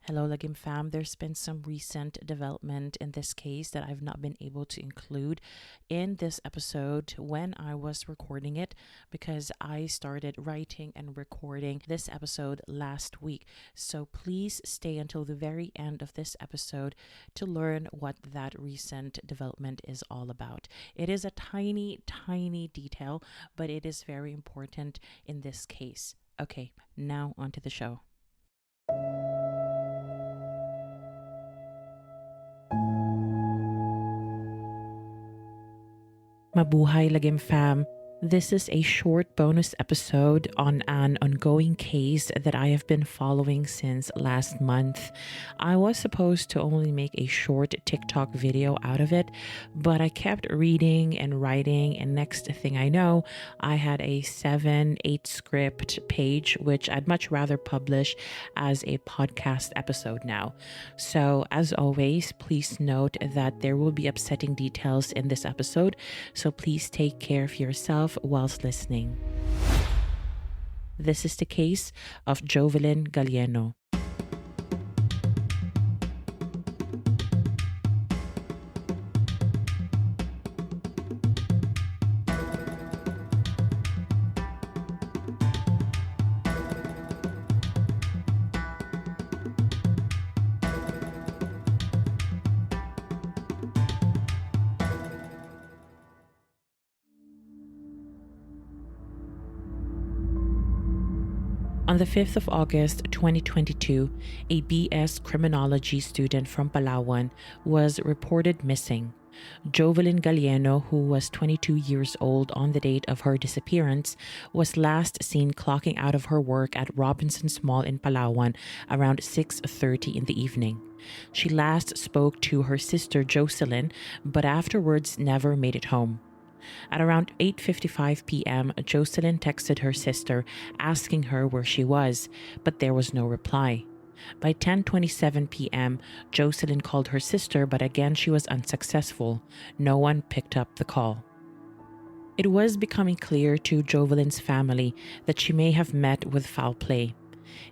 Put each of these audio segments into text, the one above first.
Hello, Lagim fam. There's been some recent development in this case that I've not been able to include in this episode when I was recording it because I started writing and recording this episode last week. So please stay until the very end of this episode to learn what that recent development is all about. It is a tiny, tiny detail, but it is very important in this case. Okay, now onto the show. Mabuhay Lagim fam. This is a short bonus episode on an ongoing case that I have been following since last month. I was supposed to only make a short TikTok video out of it, but I kept reading and writing, and next thing I know, I had a 7-8 script page, which I'd much rather publish as a podcast episode now. So as always, please note that there will be upsetting details in this episode, so please take care of yourself whilst listening. This is the case of Jovelyn Galleno. On the 5th of August 2022, a BS criminology student from Palawan was reported missing. Jovelyn Galleno, who was 22 years old on the date of her disappearance, was last seen clocking out of her work at Robinson's Mall in Palawan around 6:30 in the evening. She last spoke to her sister Jocelyn, but afterwards never made it home. At around 8:55 p.m., Jocelyn texted her sister asking her where she was, but there was no reply. By 10:27 p.m., Jocelyn called her sister, but again she was unsuccessful. No one picked up the call. It was becoming clear to Jovelyn's family that she may have met with foul play.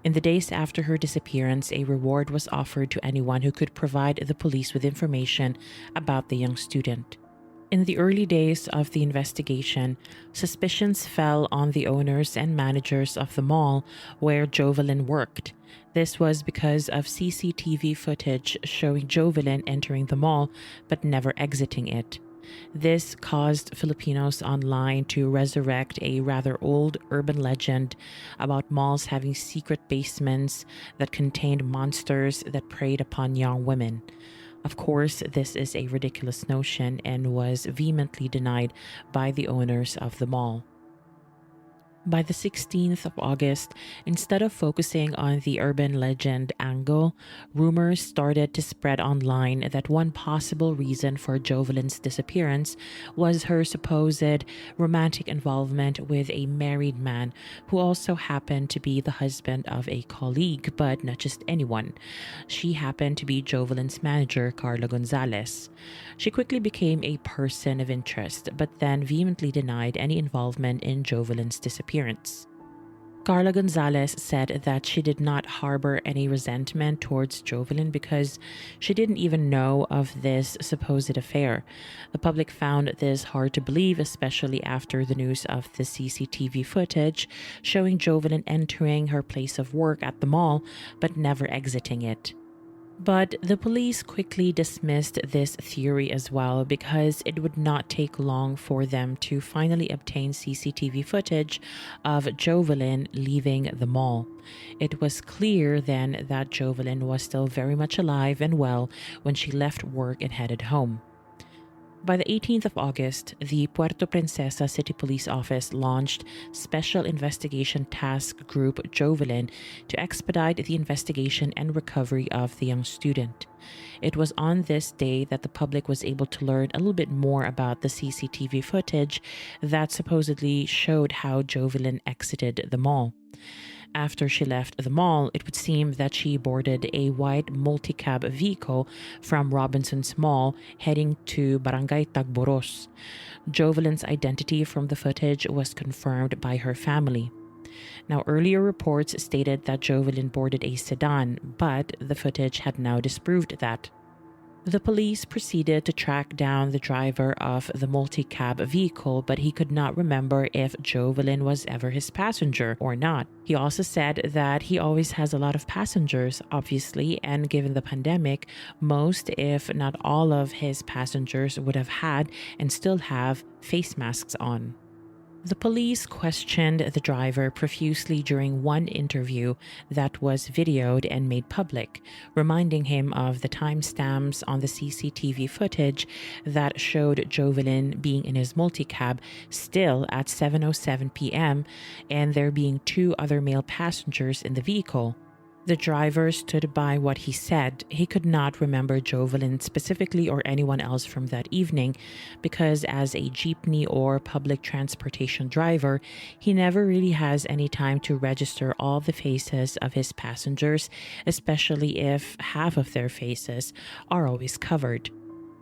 In the days after her disappearance, a reward was offered to anyone who could provide the police with information about the young student. In the early days of the investigation, suspicions fell on the owners and managers of the mall where Jovelyn worked. This was because of CCTV footage showing Jovelyn entering the mall but never exiting it. This caused Filipinos online to resurrect a rather old urban legend about malls having secret basements that contained monsters that preyed upon young women. Of course, this is a ridiculous notion and was vehemently denied by the owners of the mall. By the 16th of August, instead of focusing on the urban legend angle, rumors started to spread online that one possible reason for Jovelyn's disappearance was her supposed romantic involvement with a married man who also happened to be the husband of a colleague, but not just anyone. She happened to be Jovelyn's manager, Carla Gonzalez. She quickly became a person of interest, but then vehemently denied any involvement in Jovelyn's disappearance. Carla Gonzalez said that she did not harbor any resentment towards Jovelyn because she didn't even know of this supposed affair. The public found this hard to believe, especially after the news of the CCTV footage showing Jovelyn entering her place of work at the mall but never exiting it. But the police quickly dismissed this theory as well because it would not take long for them to finally obtain CCTV footage of Jovelyn leaving the mall. It was clear then that Jovelyn was still very much alive and well when she left work and headed home. By the 18th of August, the Puerto Princesa City Police Office launched Special Investigation Task Group Jovelyn to expedite the investigation and recovery of the young student. It was on this day that the public was able to learn a little bit more about the CCTV footage that supposedly showed how Jovelyn exited the mall. After she left the mall, it would seem that she boarded a white multi-cab vehicle from Robinson's Mall heading to Barangay Tagboros. Jovelyn's identity from the footage was confirmed by her family. Now, earlier reports stated that Jovelyn boarded a sedan, but the footage had now disproved that. The police proceeded to track down the driver of the multi-cab vehicle, but he could not remember if Jovelyn was ever his passenger or not. He also said that he always has a lot of passengers, obviously, and given the pandemic, most, if not all of his passengers would have had and still have face masks on. The police questioned the driver profusely during one interview that was videoed and made public, reminding him of the timestamps on the CCTV footage that showed Jovelyn being in his multicab still at 7:07 p.m. and there being two other male passengers in the vehicle. The driver stood by what he said. He could not remember Jovelyn specifically or anyone else from that evening because as a jeepney or public transportation driver, he never really has any time to register all the faces of his passengers, especially if half of their faces are always covered.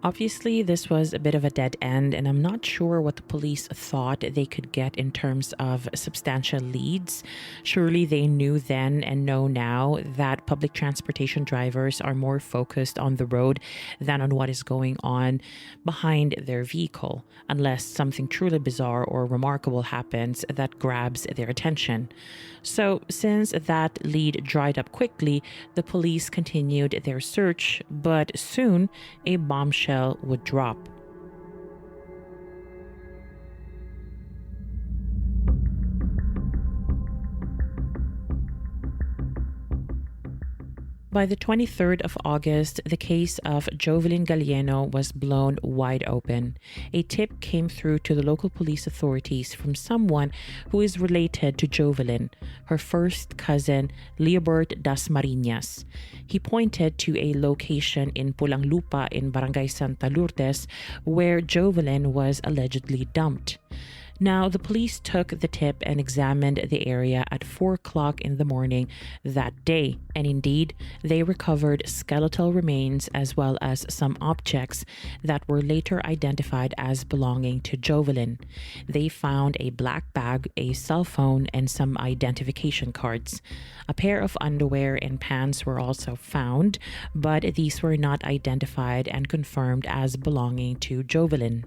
Obviously, this was a bit of a dead end, and I'm not sure what the police thought they could get in terms of substantial leads. Surely they knew then and know now that public transportation drivers are more focused on the road than on what is going on behind their vehicle, unless something truly bizarre or remarkable happens that grabs their attention. So, since that lead dried up quickly, the police continued their search, but soon a bombshell would drop. By the 23rd of August, the case of Jovelyn Galleno was blown wide open. A tip came through to the local police authorities from someone who is related to Jovelyn, her first cousin, Leobert Dasmariñas. He pointed to a location in Pulang Lupa in Barangay Santa Lourdes where Jovelyn was allegedly dumped. Now, the police took the tip and examined the area at 4 o'clock in the morning that day. And indeed, they recovered skeletal remains as well as some objects that were later identified as belonging to Jovelyn. They found a black bag, a cell phone, and some identification cards. A pair of underwear and pants were also found, but these were not identified and confirmed as belonging to Jovelyn.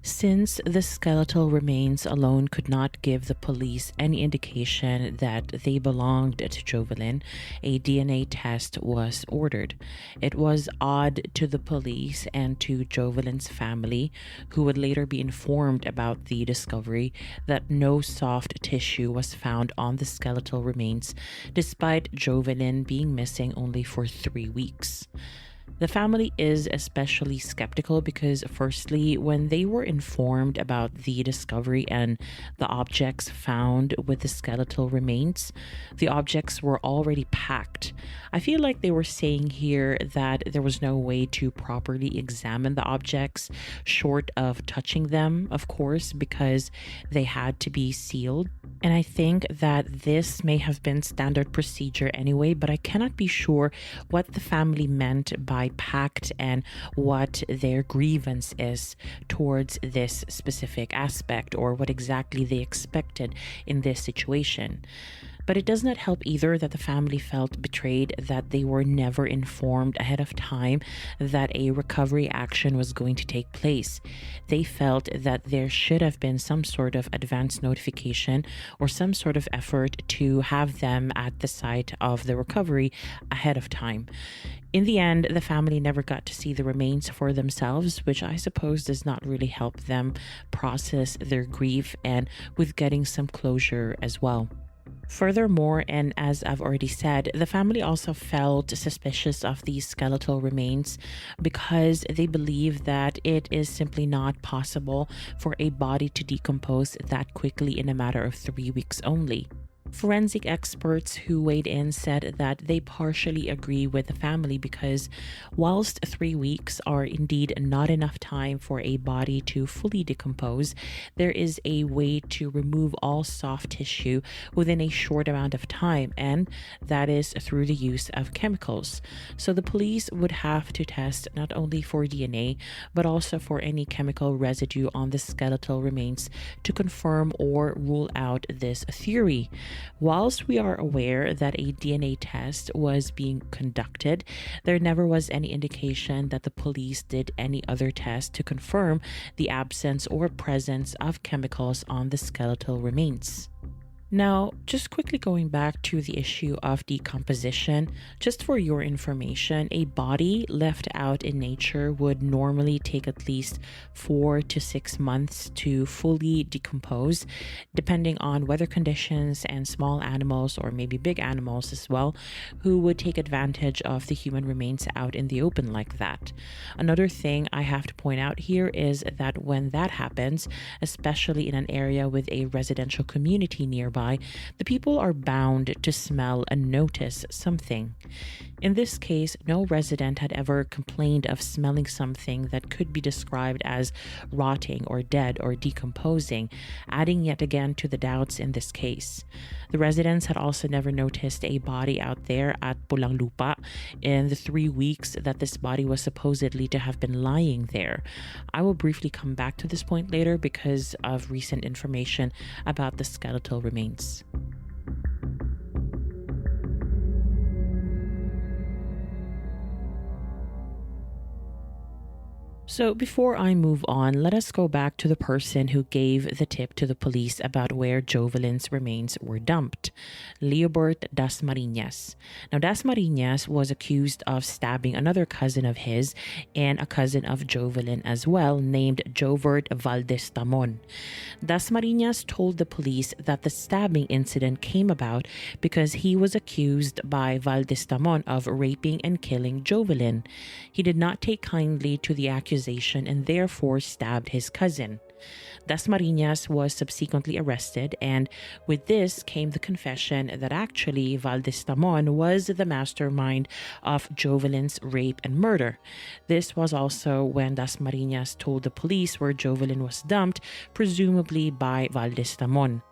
Since the skeletal remains alone could not give the police any indication that they belonged to Jovelyn, a DNA test was ordered. It was odd to the police and to Jovelyn's family, who would later be informed about the discovery, that no soft tissue was found on the skeletal remains, despite Jovelyn being missing only for 3 weeks. The family is especially skeptical because, firstly, when they were informed about the discovery and the objects found with the skeletal remains, the objects were already packed. I feel like they were saying here that there was no way to properly examine the objects, short of touching them, of course, because they had to be sealed. And I think that this may have been standard procedure anyway, but I cannot be sure what the family meant by packed and what their grievance is towards this specific aspect or what exactly they expected in this situation. But it does not help either that the family felt betrayed, that they were never informed ahead of time that a recovery action was going to take place. They felt that there should have been some sort of advance notification or some sort of effort to have them at the site of the recovery ahead of time. In the end, the family never got to see the remains for themselves, which I suppose does not really help them process their grief and with getting some closure as well. Furthermore, and as I've already said, the family also felt suspicious of these skeletal remains because they believe that it is simply not possible for a body to decompose that quickly in a matter of 3 weeks only. Forensic experts who weighed in said that they partially agree with the family because whilst 3 weeks are indeed not enough time for a body to fully decompose, there is a way to remove all soft tissue within a short amount of time, and that is through the use of chemicals. So the police would have to test not only for DNA, but also for any chemical residue on the skeletal remains to confirm or rule out this theory. Whilst we are aware that a DNA test was being conducted, there never was any indication that the police did any other test to confirm the absence or presence of chemicals on the skeletal remains. Now, just quickly going back to the issue of decomposition, just for your information, a body left out in nature would normally take at least 4 to 6 months to fully decompose, depending on weather conditions and small animals or maybe big animals as well, who would take advantage of the human remains out in the open like that. Another thing I have to point out here is that when that happens, especially in an area with a residential community nearby, the people are bound to smell and notice something. In this case, no resident had ever complained of smelling something that could be described as rotting or dead or decomposing, adding yet again to the doubts in this case. The residents had also never noticed a body out there at Pulang Lupa in the 3 weeks that this body was supposedly to have been lying there. I will briefly come back to this point later because of recent information about the skeletal remains. So before I move on, let us go back to the person who gave the tip to the police about where Jovelyn's remains were dumped, Leobert Dasmariñas. Now, Dasmariñas was accused of stabbing another cousin of his and a cousin of Jovelyn as well, named Jovert Valdez Tamon. Dasmariñas told the police that the stabbing incident came about because he was accused by Valdez Tamon of raping and killing Jovelyn. He did not take kindly to the accusation and therefore stabbed his cousin. Dasmariñas was subsequently arrested, and with this came the confession that actually Valdez Tamon was the mastermind of Jovelyn's rape and murder. This was also when Dasmariñas told the police where Jovelyn was dumped, presumably by Valdez Tamon.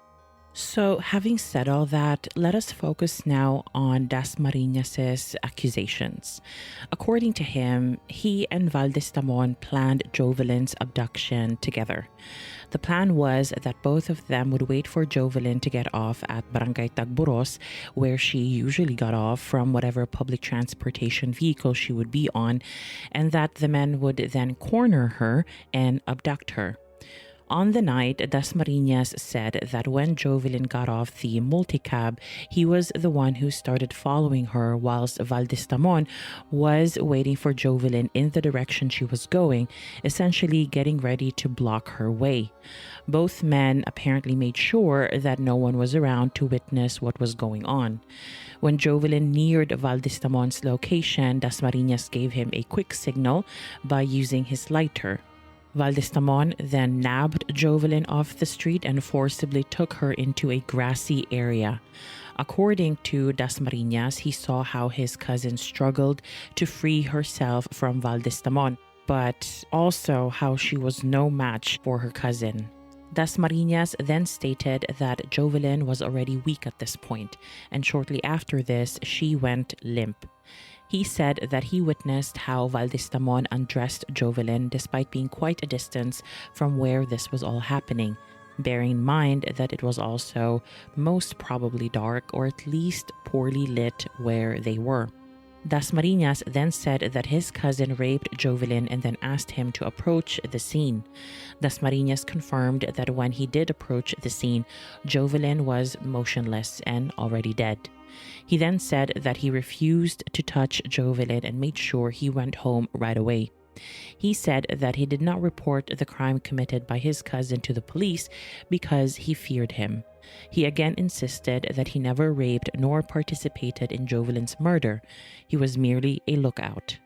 So, having said all that, let us focus now on Dasmariñas' accusations. According to him, he and Valdez Tamon planned Jovelyn's abduction together. The plan was that both of them would wait for Jovelyn to get off at Barangay Tagburos, where she usually got off from whatever public transportation vehicle she would be on, and that the men would then corner her and abduct her. On the night, Dasmariñas said that when Jovelyn got off the multicab, he was the one who started following her whilst Valdez Tamon was waiting for Jovelyn in the direction she was going, essentially getting ready to block her way. Both men apparently made sure that no one was around to witness what was going on. When Jovelyn neared Valdez Tamon's location, Dasmariñas gave him a quick signal by using his lighter. Valdez Tamon then nabbed Jovelyn off the street and forcibly took her into a grassy area. According to Dasmariñas, he saw how his cousin struggled to free herself from Valdez Tamon, but also how she was no match for her cousin. Dasmariñas then stated that Jovelyn was already weak at this point, and shortly after this, she went limp. He said that he witnessed how Valdez Tamon undressed Jovelyn despite being quite a distance from where this was all happening, bearing in mind that it was also most probably dark or at least poorly lit where they were. Dasmariñas then said that his cousin raped Jovelyn and then asked him to approach the scene. Dasmariñas confirmed that when he did approach the scene, Jovelyn was motionless and already dead. He then said that he refused to touch Jovelyn and made sure he went home right away. He said that he did not report the crime committed by his cousin to the police because he feared him. He again insisted that he never raped nor participated in Jovelyn's murder. He was merely a lookout.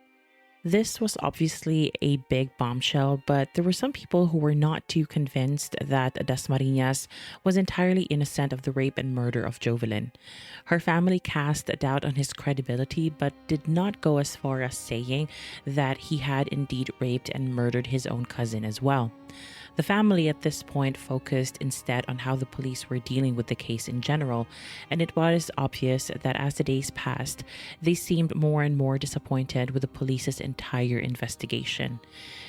This was obviously a big bombshell, but there were some people who were not too convinced that Dasmariñas was entirely innocent of the rape and murder of Jovelyn. Her family cast doubt on his credibility, but did not go as far as saying that he had indeed raped and murdered his own cousin as well. The family at this point focused instead on how the police were dealing with the case in general, and it was obvious that as the days passed, they seemed more and more disappointed with the police's entire investigation.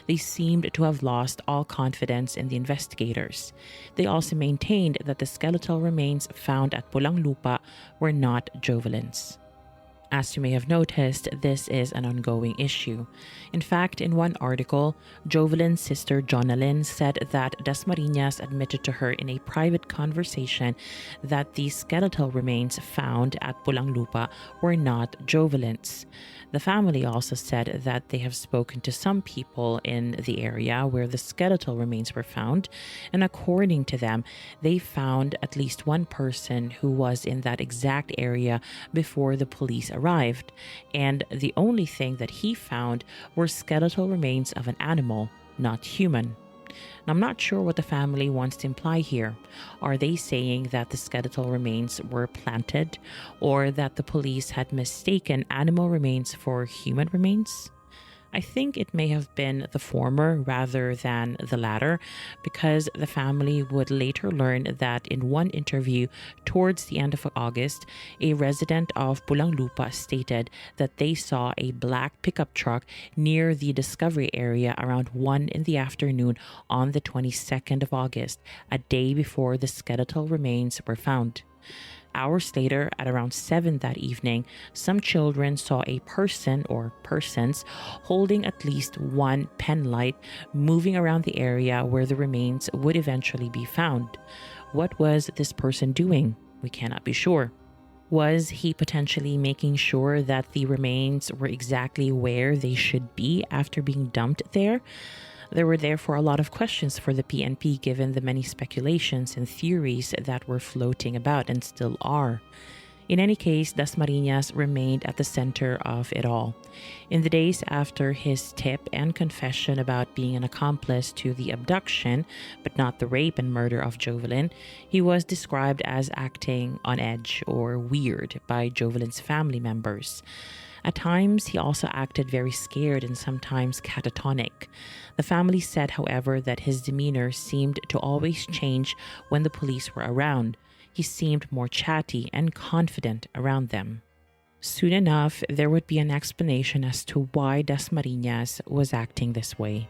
They seemed to have lost all confidence in the investigators. They also maintained that the skeletal remains found at Pulang Lupa were not Jovelyn's. As you may have noticed, this is an ongoing issue. In fact, in one article, Jovelyn's sister Jonalyn said that Dasmariñas admitted to her in a private conversation that the skeletal remains found at Pulang Lupa were not Jovelyn's. The family also said that they have spoken to some people in the area where the skeletal remains were found, and according to them, they found at least one person who was in that exact area before the police arrived, and the only thing that he found were skeletal remains of an animal, not human. Now, I'm not sure what the family wants to imply here. Are they saying that the skeletal remains were planted, or that the police had mistaken animal remains for human remains? I think it may have been the former rather than the latter, because the family would later learn that in one interview towards the end of August, a resident of Pulang Lupa stated that they saw a black pickup truck near the discovery area around 1 in the afternoon on the 22nd of August, a day before the skeletal remains were found. Hours later, at around 7 that evening, some children saw a person or persons holding at least one pen light moving around the area where the remains would eventually be found. What was this person doing? We cannot be sure. Was he potentially making sure that the remains were exactly where they should be after being dumped there? There were therefore a lot of questions for the PNP given the many speculations and theories that were floating about and still are. In any case, Dasmariñas remained at the center of it all. In the days after his tip and confession about being an accomplice to the abduction, but not the rape and murder of Jovelyn, he was described as acting on edge or weird by Jovelyn's family members. At times, he also acted very scared and sometimes catatonic. The family said, however, that his demeanor seemed to always change when the police were around. He seemed more chatty and confident around them. Soon enough, there would be an explanation as to why Dasmariñas was acting this way.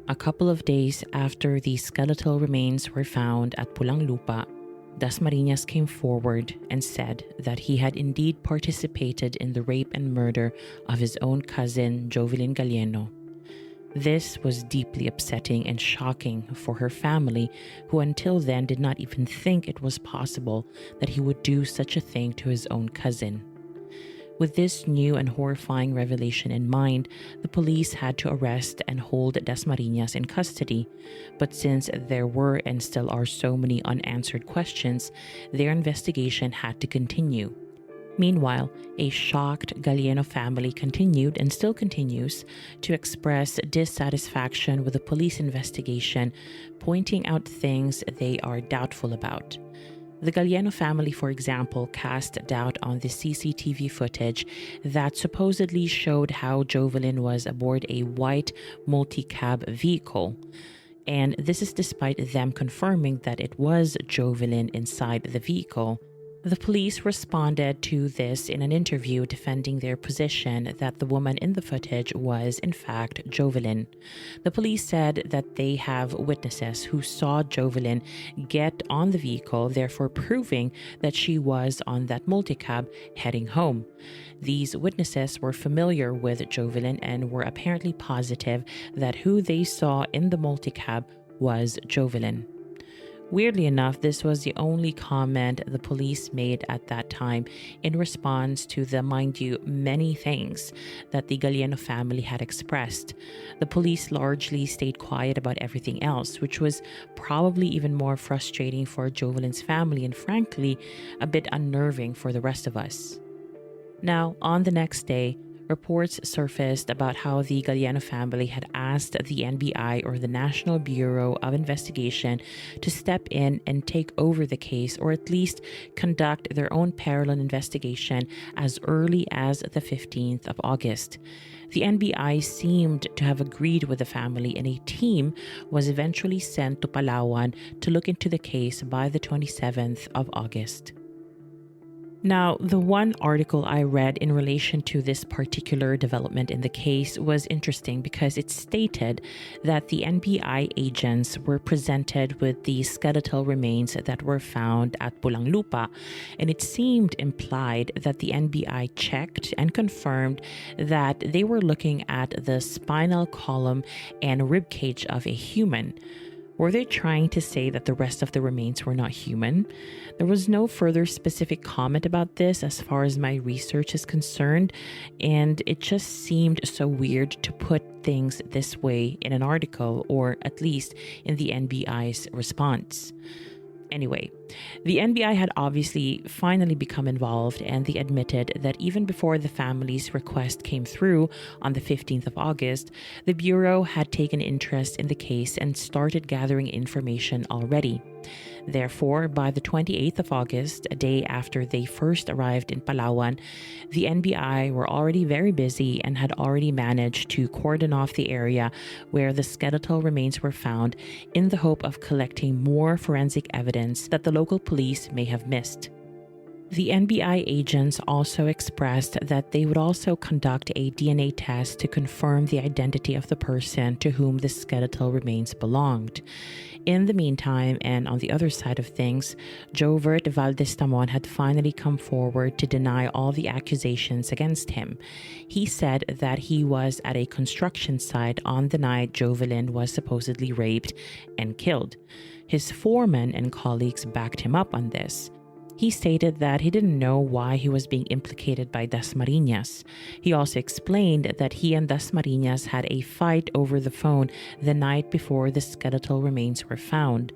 A couple of days after the skeletal remains were found at Pulang Lupa, Dasmariñas came forward and said that he had indeed participated in the rape and murder of his own cousin, Jovelyn Galleno. This was deeply upsetting and shocking for her family, who until then did not even think it was possible that he would do such a thing to his own cousin. With this new and horrifying revelation in mind, the police had to arrest and hold Dasmariñas in custody. But since there were and still are so many unanswered questions, their investigation had to continue. Meanwhile, a shocked Galleno family continued and still continues to express dissatisfaction with the police investigation, pointing out things they are doubtful about. The Galleno family, for example, cast doubt on the CCTV footage that supposedly showed how Jovelyn was aboard a white multi-cab vehicle. And this is despite them confirming that it was Jovelyn inside the vehicle. The police responded to this in an interview defending their position that the woman in the footage was, in fact, Jovelyn. The police said that they have witnesses who saw Jovelyn get on the vehicle, therefore proving that she was on that multicab heading home. These witnesses were familiar with Jovelyn and were apparently positive that who they saw in the multicab was Jovelyn. Weirdly enough, this was the only comment the police made at that time in response to the, mind you, many things that the Galleno family had expressed. The police largely stayed quiet about everything else, which was probably even more frustrating for Jovelyn's family and frankly, a bit unnerving for the rest of us. Now, on the next day, reports surfaced about how the Galleno family had asked the NBI, or the National Bureau of Investigation, to step in and take over the case, or at least conduct their own parallel investigation as early as the 15th of August. The NBI seemed to have agreed with the family, and a team was eventually sent to Palawan to look into the case by the 27th of August. Now, the one article I read in relation to this particular development in the case was interesting because it stated that the NBI agents were presented with the skeletal remains that were found at Pulang Lupa, and it seemed implied that the NBI checked and confirmed that they were looking at the spinal column and ribcage of a human. Were they trying to say that the rest of the remains were not human? There was no further specific comment about this as far as my research is concerned, and it just seemed so weird to put things this way in an article, or at least in the NBI's response. Anyway, the NBI had obviously finally become involved, and they admitted that even before the family's request came through on the 15th of August, the Bureau had taken interest in the case and started gathering information already. Therefore, by the 28th of August, a day after they first arrived in Palawan, the NBI were already very busy and had already managed to cordon off the area where the skeletal remains were found in the hope of collecting more forensic evidence that the local police may have missed. The NBI agents also expressed that they would also conduct a DNA test to confirm the identity of the person to whom the skeletal remains belonged. In the meantime, and on the other side of things, Jovert Valdez-Tamon had finally come forward to deny all the accusations against him. He said that he was at a construction site on the night Jovelyn was supposedly raped and killed. His foreman and colleagues backed him up on this. He stated that he didn't know why he was being implicated by Dasmariñas. He also explained that he and Dasmariñas had a fight over the phone the night before the skeletal remains were found.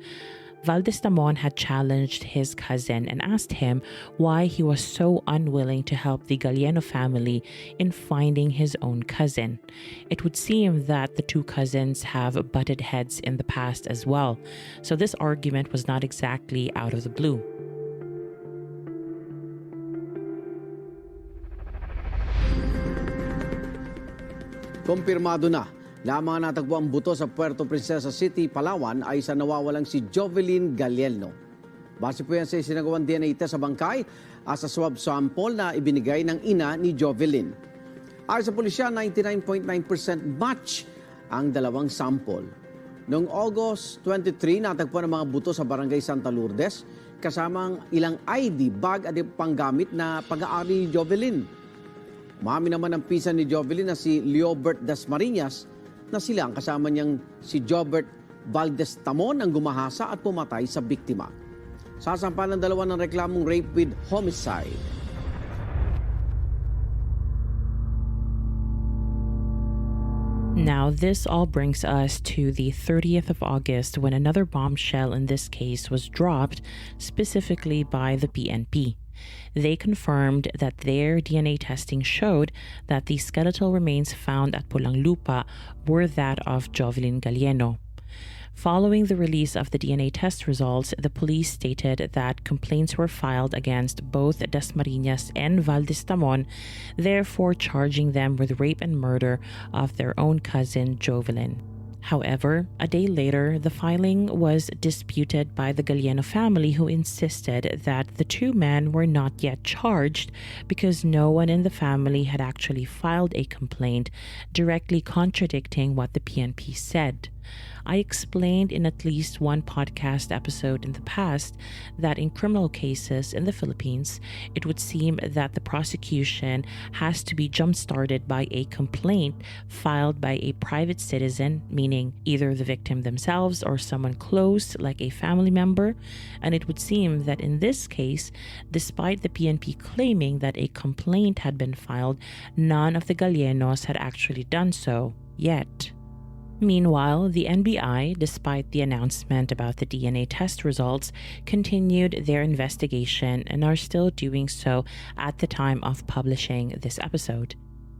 Valdez-Tamon had challenged his cousin and asked him why he was so unwilling to help the Galleno family in finding his own cousin. It would seem that the two cousins have butted heads in the past as well, so this argument was not exactly out of the blue. Kumpirmado na mga natagpuang buto sa Puerto Princesa City, Palawan ay sa nawawalang si Jovelyn Galleno. Base po yan sa isinagawang DNA test sa bangkay at sa swab sample na ibinigay ng ina ni Jovelyn. Ayon sa pulisya, 99.9% match ang dalawang sample. Noong August 23, natagpuan ang mga buto sa barangay Santa Lourdes kasamang ilang ID, bag at panggamit na pag-aari ni Jovelyn. Mami naman ang pinsan ni Jovelyn na si Leobert Dasmariñas na sila ang kasama niyang si Jovert Valdez-Tamon ang gumahasa at pumatay sa biktima. Sasampahan ng dalawa ng reklamong rape with homicide. Now, this all brings us to the 30th of August when another bombshell in this case was dropped, specifically by the PNP. They confirmed that their DNA testing showed that the skeletal remains found at Pulang Lupa were that of Jovelyn Galleno. Following the release of the DNA test results, the police stated that complaints were filed against both Dasmariñas and Valdez-Tamon, therefore charging them with rape and murder of their own cousin Jovelyn. However, a day later, the filing was disputed by the Galleno family, who insisted that the two men were not yet charged because no one in the family had actually filed a complaint, directly contradicting what the PNP said. I explained in at least one podcast episode in the past that in criminal cases in the Philippines, it would seem that the prosecution has to be jump-started by a complaint filed by a private citizen, meaning either the victim themselves or someone close like a family member. And it would seem that in this case, despite the PNP claiming that a complaint had been filed, none of the Gallenos had actually done so yet. Meanwhile, the NBI, despite the announcement about the DNA test results, continued their investigation and are still doing so at the time of publishing this episode.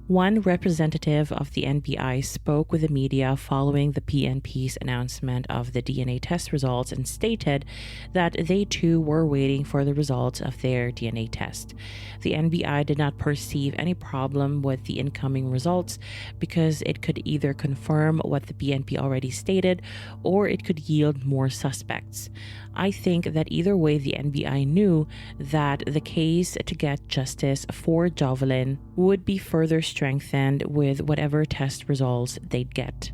One representative of the NBI spoke with the media following the PNP's announcement of the DNA test results and stated that they too were waiting for the results of their DNA test. The NBI did not perceive any problem with the incoming results because it could either confirm what the PNP already stated or it could yield more suspects. I think that either way, the NBI knew that the case to get justice for Jovelyn would be further strengthened with whatever test results they'd get.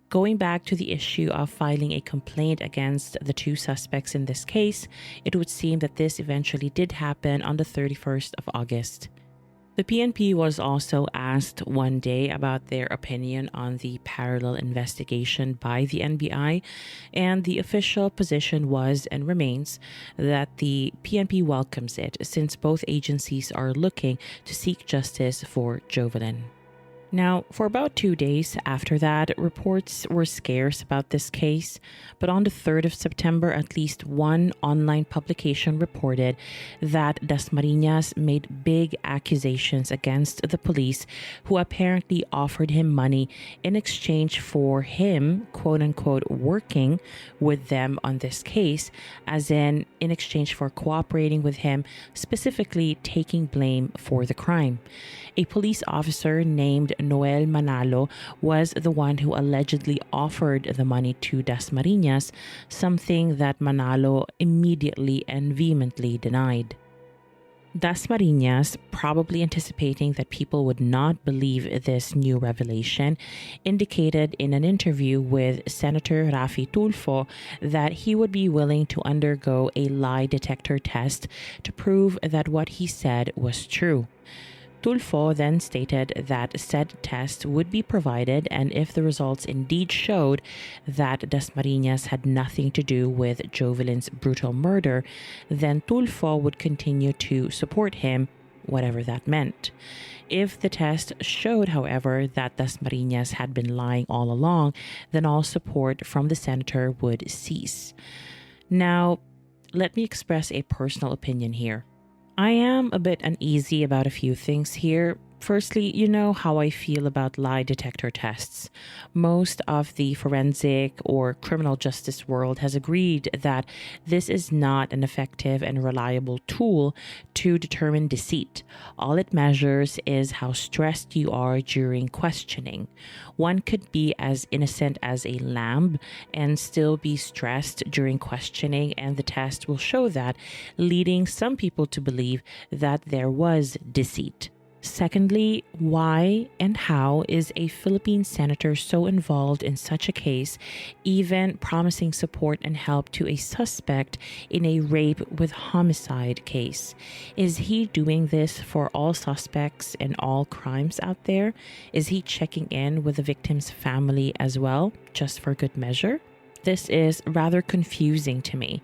Going back to the issue of filing a complaint against the two suspects in this case, it would seem that this eventually did happen on the 31st of August. The PNP was also asked one day about their opinion on the parallel investigation by the NBI, and the official position was and remains that the PNP welcomes it since both agencies are looking to seek justice for Jovelyn. Now, for about 2 days after that, reports were scarce about this case, but on the 3rd of September, at least one online publication reported that Dasmariñas made big accusations against the police, who apparently offered him money in exchange for him, quote-unquote, working with them on this case, as in exchange for cooperating with him, specifically taking blame for the crime. A police officer named Noel Manalo was the one who allegedly offered the money to Dasmariñas, something that Manalo immediately and vehemently denied. Dasmariñas, probably anticipating that people would not believe this new revelation, indicated in an interview with Senator Rafi Tulfo that he would be willing to undergo a lie detector test to prove that what he said was true. Tulfo then stated that said test would be provided, and if the results indeed showed that Dasmariñas had nothing to do with Jovelyn's brutal murder, then Tulfo would continue to support him, whatever that meant. If the test showed, however, that Dasmariñas had been lying all along, then all support from the senator would cease. Now, let me express a personal opinion here. I am a bit uneasy about a few things here. Firstly, you know how I feel about lie detector tests. Most of the forensic or criminal justice world has agreed that this is not an effective and reliable tool to determine deceit. All it measures is how stressed you are during questioning. One could be as innocent as a lamb and still be stressed during questioning, and the test will show that, leading some people to believe that there was deceit. Secondly, why and how is a Philippine senator so involved in such a case, even promising support and help to a suspect in a rape with homicide case? Is he doing this for all suspects in all crimes out there? Is he checking in with the victim's family as well, just for good measure? This is rather confusing to me.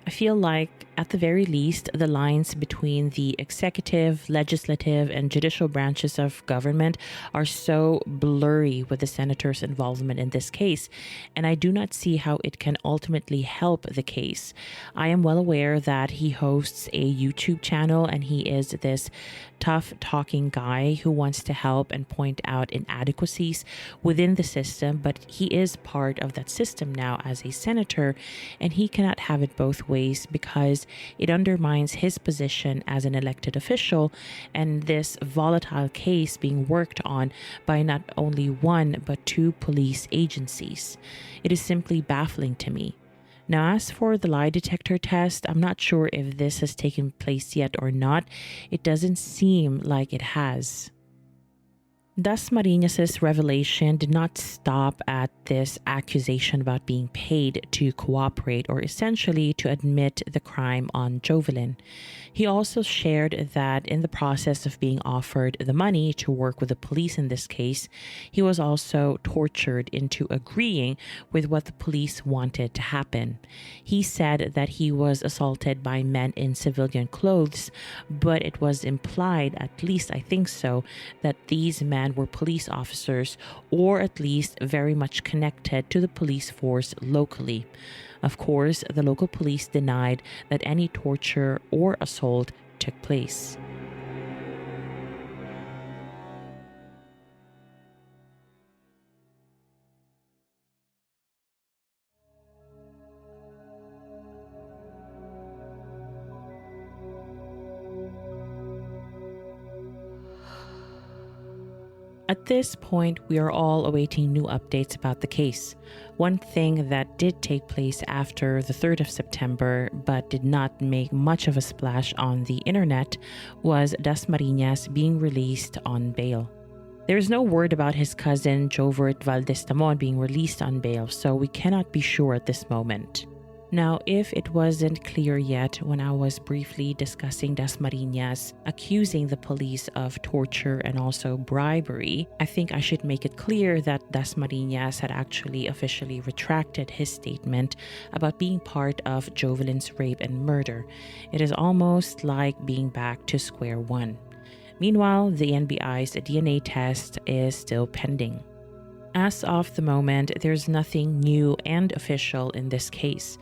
I feel like, at the very least, the lines between the executive, legislative, and judicial branches of government are so blurry with the senator's involvement in this case, and I do not see how it can ultimately help the case. I am well aware that he hosts a YouTube channel and he is this tough-talking guy who wants to help and point out inadequacies within the system, but he is part of that system now as a senator, and he cannot have it both ways because it undermines his position as an elected official and this volatile case being worked on by not only one but two police agencies. It is simply baffling to me. Now, as for the lie detector test, I'm not sure if this has taken place yet or not. It doesn't seem like it has. Dasmariñas' revelation did not stop at this accusation about being paid to cooperate or essentially to admit the crime on Jovelyn. He also shared that in the process of being offered the money to work with the police in this case, he was also tortured into agreeing with what the police wanted to happen. He said that he was assaulted by men in civilian clothes, but it was implied, at least I think so, that these men man were police officers or at least very much connected to the police force locally. Of course, the local police denied that any torture or assault took place. At this point, we are all awaiting new updates about the case. One thing that did take place after the 3rd of September but did not make much of a splash on the internet was Dasmariñas being released on bail. There is no word about his cousin Jovert Valdez Tamon being released on bail, so we cannot be sure at this moment. Now, if it wasn't clear yet when I was briefly discussing Dasmariñas accusing the police of torture and also bribery, I think I should make it clear that Dasmariñas had actually officially retracted his statement about being part of Jovelyn's rape and murder. It is almost like being back to square one. Meanwhile, the NBI's DNA test is still pending. As of the moment, there's nothing new and official in this case.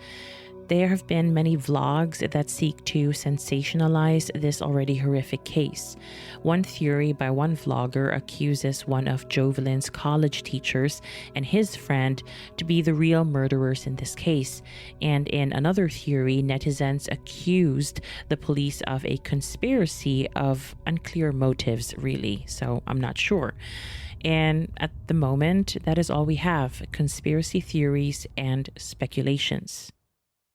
There have been many vlogs that seek to sensationalize this already horrific case. One theory by one vlogger accuses one of Jovelyn's college teachers and his friend to be the real murderers in this case. And in another theory, netizens accused the police of a conspiracy of unclear motives, really. So I'm not sure. And at the moment, that is all we have: conspiracy theories and speculations.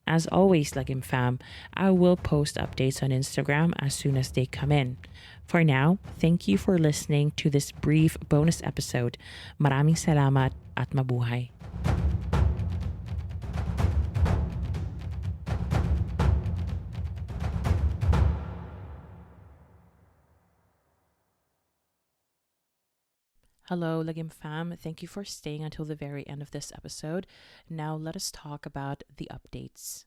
As always, Lagim fam, I will post updates on Instagram as soon as they come in. For now, thank you for listening to this brief bonus episode. Maraming salamat at mabuhay. Hello, Lagim fam. Thank you for staying until the very end of this episode. Now let us talk about the updates.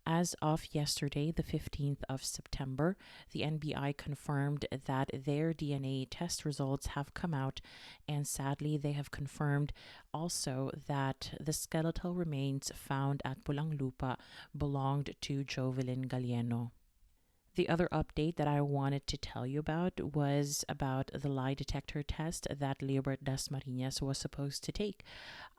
As of yesterday, the 15th of September, the NBI confirmed that their DNA test results have come out, and sadly, they have confirmed also that the skeletal remains found at Pulang Lupa belonged to Jovelyn Galleno. The other update that I wanted to tell you about was about the lie detector test that Leobert Dasmariñas was supposed to take.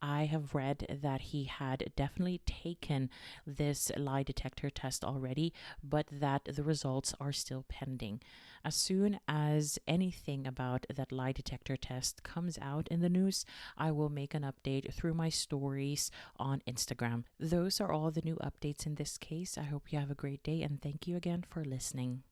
I have read that he had definitely taken this lie detector test already, but that the results are still pending. As soon as anything about that lie detector test comes out in the news, I will make an update through my stories on Instagram. Those are all the new updates in this case. I hope you have a great day, and thank you again for listening.